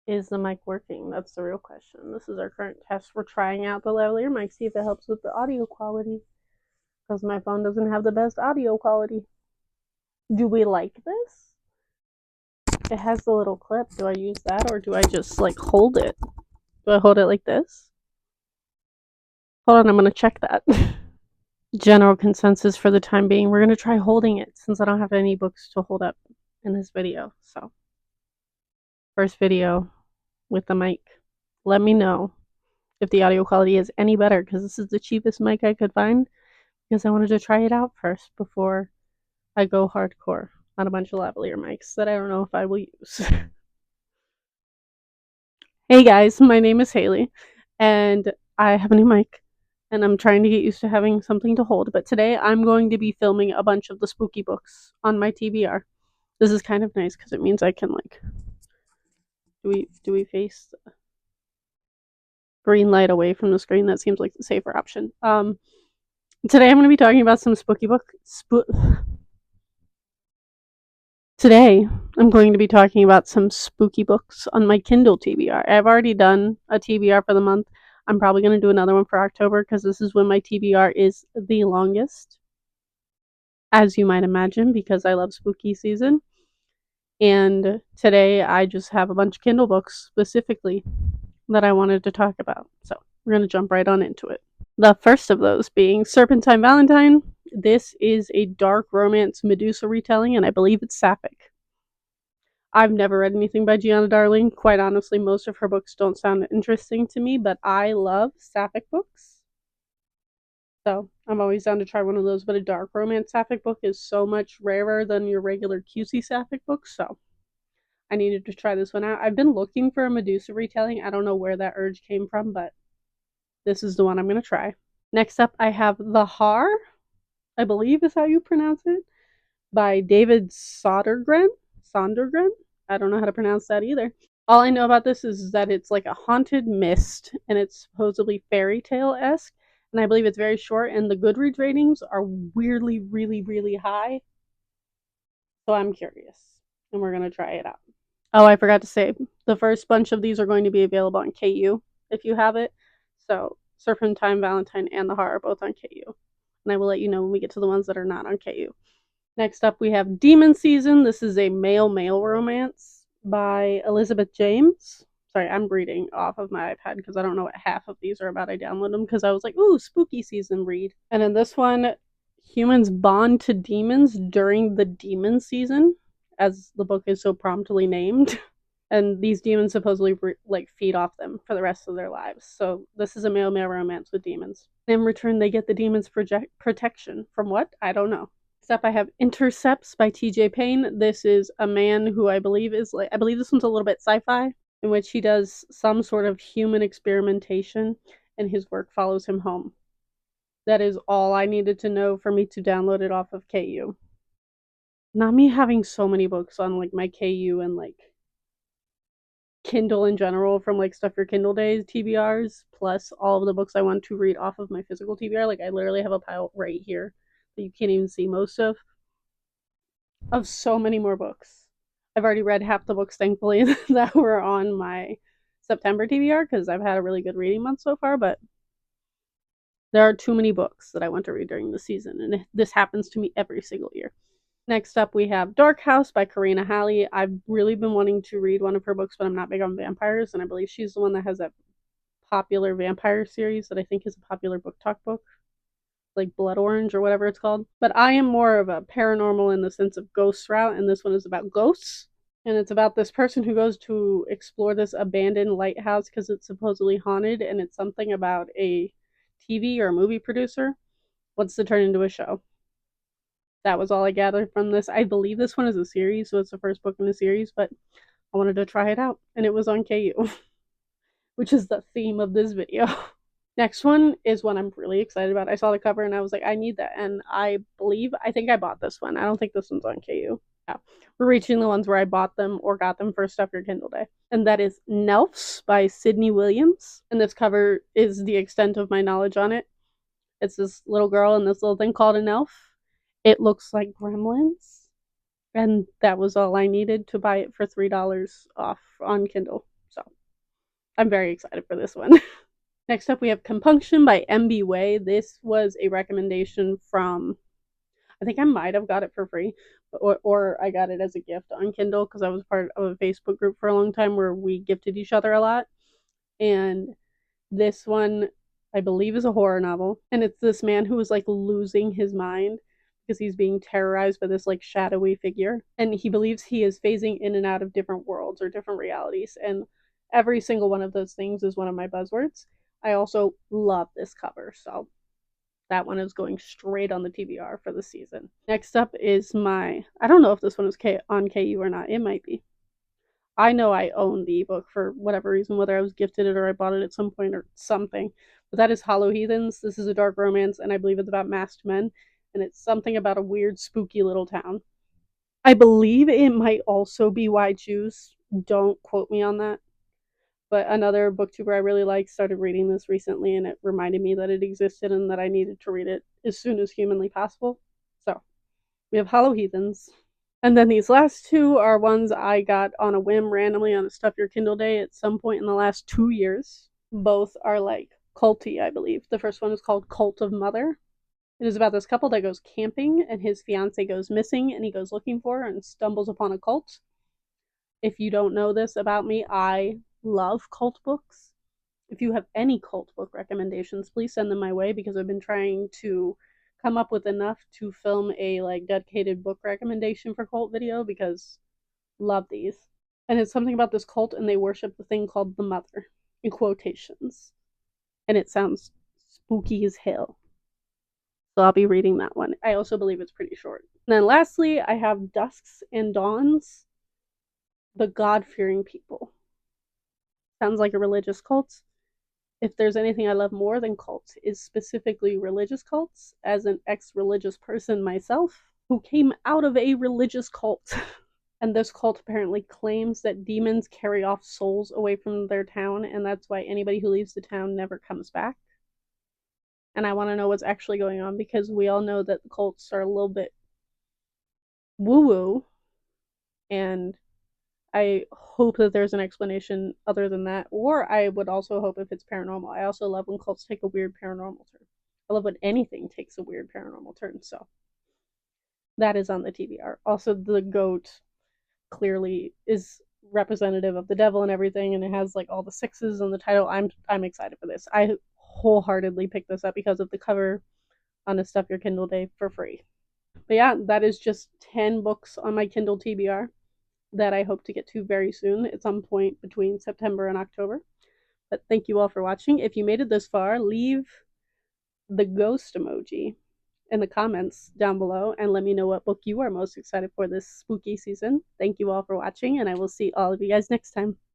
Is the mic working? That's the real question. This is our current test. We're trying out the lavalier mic, see if it helps with the audio quality. Because my phone doesn't have the best audio quality. Do we like this? It has the little clip. Do I use that or do I just like hold it? Do I hold it like this? Hold on, I'm gonna check that. General consensus for the time being, we're gonna try holding it since I don't have any books to hold up in this video. So, first video with the mic. Let me know if the audio quality is any better because this is the cheapest mic I could find because I wanted to try it out first before I go hardcore on a bunch of lavalier mics that I don't know if I will use. Hey guys, my name is Haley and I have a new mic and I'm trying to get used to having something to hold, but today I'm going to be filming a bunch of the spooky books on my TBR. This is kind of nice because it means I can like do we face the green light away from the screen? That seems like the safer option. Today I'm going to be talking about some spooky book Today, I'm going to be talking about some spooky books on my Kindle TBR. I've already done a TBR for the month. I'm probably going to do another one for October because this is when my TBR is the longest, as you might imagine, because I love spooky season. And today, I just have a bunch of Kindle books specifically that I wanted to talk about. So, we're going to jump right on into it. The first of those being Serpentine Valentine. This is a dark romance Medusa retelling, and I believe it's sapphic. I've never read anything by Gianna Darling. Quite honestly, most of her books don't sound interesting to me, but I love sapphic books. So I'm always down to try one of those, but a dark romance sapphic book is so much rarer than your regular cutesy sapphic books, so I needed to try this one out. I've been looking for a Medusa retelling. I don't know where that urge came from, but this is the one I'm going to try. Next up, I have The Har, I believe is how you pronounce it, by David Sodergren. Sondergren? I don't know how to pronounce that either. All I know about this is that it's like a haunted mist and it's supposedly fairy tale esque. And I believe it's very short, and the Goodreads ratings are weirdly, really, really high. So I'm curious, and we're going to try it out. Oh, I forgot to say, the first bunch of these are going to be available on KU if you have it. So Serpentine, Valentine, and The Horror are both on KU. And I will let you know when we get to the ones that are not on KU. Next up, we have Demon Season. This is a male-male romance by Elizabeth James. Sorry, I'm reading off of my iPad because I don't know what half of these are about. I downloaded them because I was like, ooh, spooky season read. And in this one, humans bond to demons during the demon season, as the book is so promptly named. And these demons supposedly like feed off them for the rest of their lives. So this is a male-male romance with demons. In return, they get the demons' protection from what? I don't know. Next up, I have Intercepts by T.J. Payne. This is a man who I believe is like, I believe this one's a little bit sci-fi, in which he does some sort of human experimentation, and his work follows him home. That is all I needed to know for me to download it off of KU. Not me having so many books on like my KU and like Kindle in general from like Stuff Your Kindle Days TBRs, plus all of the books I want to read off of my physical TBR. Like I literally have a pile right here that you can't even see most of so many more books. I've already read half the books, thankfully, that were on my September TBR because I've had a really good reading month so far, but there are too many books that I want to read during the season, and this happens to me every single year. Next up, we have Dark House by Karina Halley. I've really been wanting to read one of her books, but I'm not big on vampires, and I believe she's the one that has that popular vampire series that I think is a popular book talk book, like Blood Orange or whatever it's called. But I am more of a paranormal in the sense of ghosts route, and this one is about ghosts. And it's about this person who goes to explore this abandoned lighthouse because it's supposedly haunted, and it's something about a TV or a movie producer wants to turn into a show. That was all I gathered from this. I believe this one is a series, so it's the first book in the series, but I wanted to try it out, and it was on KU, which is the theme of this video. Next one is one I'm really excited about. I saw the cover and I was like, I need that, and I think I bought this one. I don't think this one's on KU. Yeah. We're reaching the ones where I bought them or got them for Stuff Your Kindle Day. And that is Nelfs by Sydney Williams. And this cover is the extent of my knowledge on it. It's this little girl and this little thing called an elf. It looks like Gremlins. And that was all I needed to buy it for $3 off on Kindle. So I'm very excited for this one. Next up, we have Compunction by MB Way. This was a recommendation from, I think I might have got it for free, or I got it as a gift on Kindle because I was part of a Facebook group for a long time where we gifted each other a lot. And this one, I believe, is a horror novel. And it's this man who is like losing his mind because he's being terrorized by this like shadowy figure. And he believes he is phasing in and out of different worlds or different realities. And every single one of those things is one of my buzzwords. I also love this cover. So that one is going straight on the TBR for the season. Next up is I don't know if this one is on KU or not. It might be. I know I own the ebook for whatever reason, whether I was gifted it or I bought it at some point or something. But that is Hollow Heathens. This is a dark romance, and I believe it's about masked men, and it's something about a weird, spooky little town. I believe it might also be Why Choose. Don't quote me on that. But another booktuber I really like started reading this recently, and it reminded me that it existed and that I needed to read it as soon as humanly possible. So we have Hollow Heathens. And then these last two are ones I got on a whim randomly on a Stuff Your Kindle day at some point in the last 2 years. Both are like culty, I believe. The first one is called Cult of Mother. It is about this couple that goes camping and his fiance goes missing and he goes looking for her and stumbles upon a cult. If you don't know this about me, I love cult books. If you have any cult book recommendations, please send them my way because I've been trying to come up with enough to film a like dedicated book recommendation for cult video because love these. And it's something about this cult and they worship the thing called the mother in quotations. And it sounds spooky as hell. So I'll be reading that one. I also believe it's pretty short. And then lastly, I have Dusks and Dawns, The God-Fearing People. Sounds like a religious cult. If there's anything I love more than cults, is specifically religious cults, as an ex-religious person myself, who came out of a religious cult. And this cult apparently claims that demons carry off souls away from their town, and that's why anybody who leaves the town never comes back. And I want to know what's actually going on because we all know that the cults are a little bit woo-woo, and I hope that there's an explanation other than that, or I would also hope if it's paranormal. I also love when cults take a weird paranormal turn. I love when anything takes a weird paranormal turn, so that is on the TBR. Also, the goat clearly is representative of the devil and everything, and it has like all the sixes on the title. I'm excited for this. I wholeheartedly picked this up because of the cover on a Stuff Your Kindle day for free. But yeah, that is just 10 books on my Kindle TBR that I hope to get to very soon at some point between September and October. But thank you all for watching. If you made it this far, leave the ghost emoji in the comments down below and let me know what book you are most excited for this spooky season. Thank you all for watching, and I will see all of you guys next time.